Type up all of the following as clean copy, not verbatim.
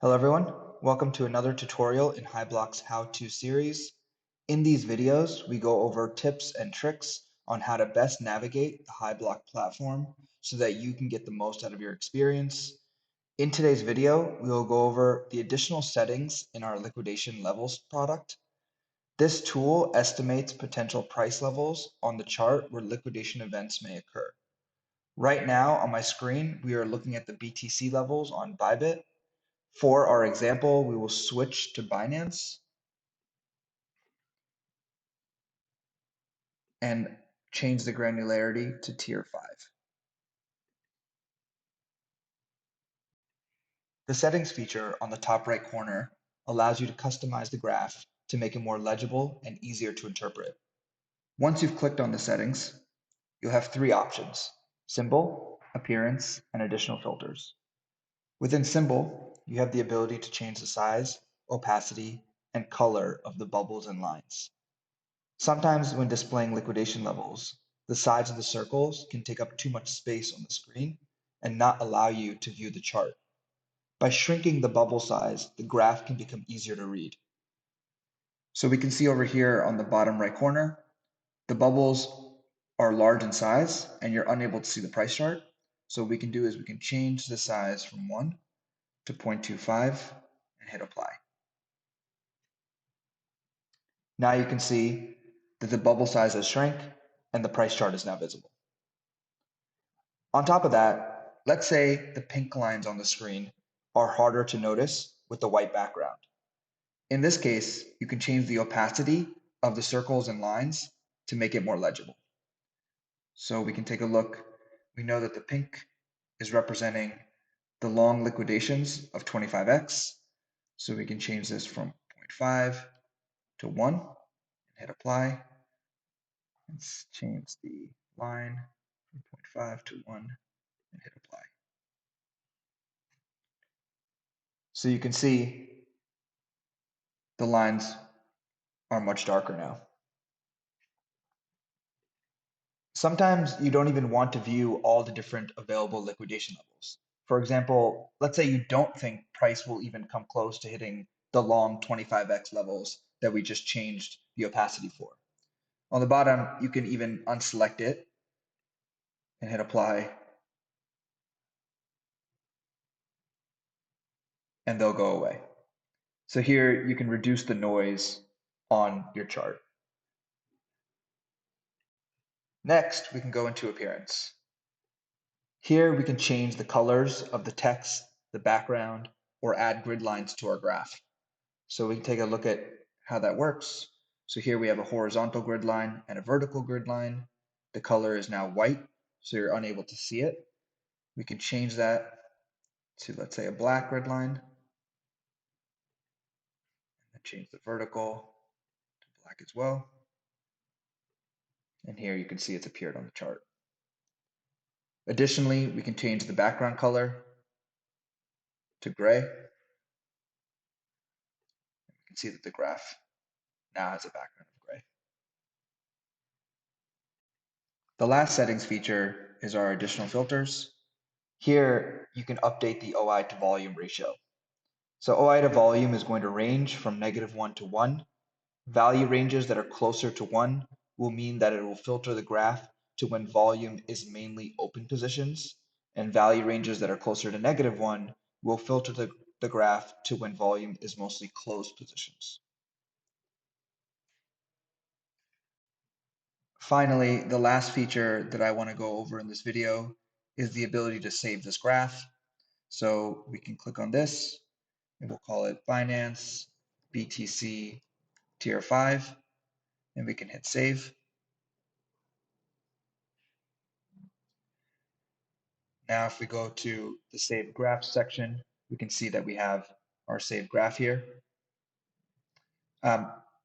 Hello everyone, welcome to another tutorial in Hyblock's how-to series. In these videos, we go over tips and tricks on how to best navigate the Hyblock platform so that you can get the most out of your experience. In today's video, we will go over the additional settings in our Liquidation Levels product. This tool estimates potential price levels on the chart where liquidation events may occur. Right now on my screen, we are looking at the BTC levels on Bybit. For our example, we will switch to Binance and change the granularity to tier 5. The settings feature on the top right corner allows you to customize the graph to make it more legible and easier to interpret. Once you've clicked on the settings, you'll have three options: symbol, appearance, and additional filters. Within symbol, you have the ability to change the size, opacity, and color of the bubbles and lines. Sometimes when displaying liquidation levels, the sides of the circles can take up too much space on the screen and not allow you to view the chart. By shrinking the bubble size, the graph can become easier to read. So we can see over here on the bottom right corner, the bubbles are large in size and you're unable to see the price chart. So what we can do is we can change the size from 1 to 0.25 and hit apply. Now you can see that the bubble size has shrank and the price chart is now visible. On top of that, let's say the pink lines on the screen are harder to notice with the white background. In this case, you can change the opacity of the circles and lines to make it more legible. So we can take a look. We know that the pink is representing the long liquidations of 25x. So we can change this from 0.5 to 1 and hit apply. Let's change the line from 0.5 to 1 and hit apply. So you can see the lines are much darker now. Sometimes you don't even want to view all the different available liquidation levels. For example, let's say you don't think price will even come close to hitting the long 25x levels that we just changed the opacity for. On the bottom, you can even unselect it and hit apply, and they'll go away. So here you can reduce the noise on your chart. Next, we can go into appearance. Here we can change the colors of the text, the background, or add grid lines to our graph. So we can take a look at how that works. So here we have a horizontal grid line and a vertical grid line. The color is now white, so you're unable to see it. We can change that to, let's say, a black grid line. And change the vertical to black as well. And here you can see it's appeared on the chart. Additionally, we can change the background color to gray. You can see that the graph now has a background of gray. The last settings feature is our additional filters. Here, you can update the OI to volume ratio. So OI to volume is going to range from -1 to 1. Value ranges that are closer to 1 will mean that it will filter the graph to when volume is mainly open positions, and value ranges that are closer to -1 will filter the graph to when volume is mostly closed positions. Finally, the last feature that I want to go over in this video is the ability to save this graph. So we can click on this and we'll call it Binance BTC Tier 5, and we can hit save. Now, if we go to the Save Graph section, we can see that we have our saved graph here.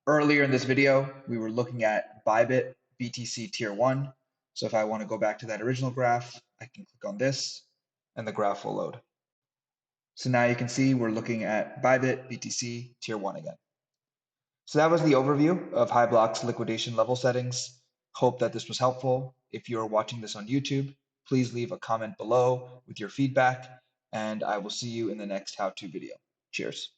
Earlier in this video, we were looking at Bybit BTC Tier 1. So if I want to go back to that original graph, I can click on this and the graph will load. So now you can see we're looking at Bybit BTC Tier 1 again. So that was the overview of Hyblock's liquidation level settings. Hope that this was helpful. If you are watching this on YouTube, please leave a comment below with your feedback, and I will see you in the next how-to video. Cheers.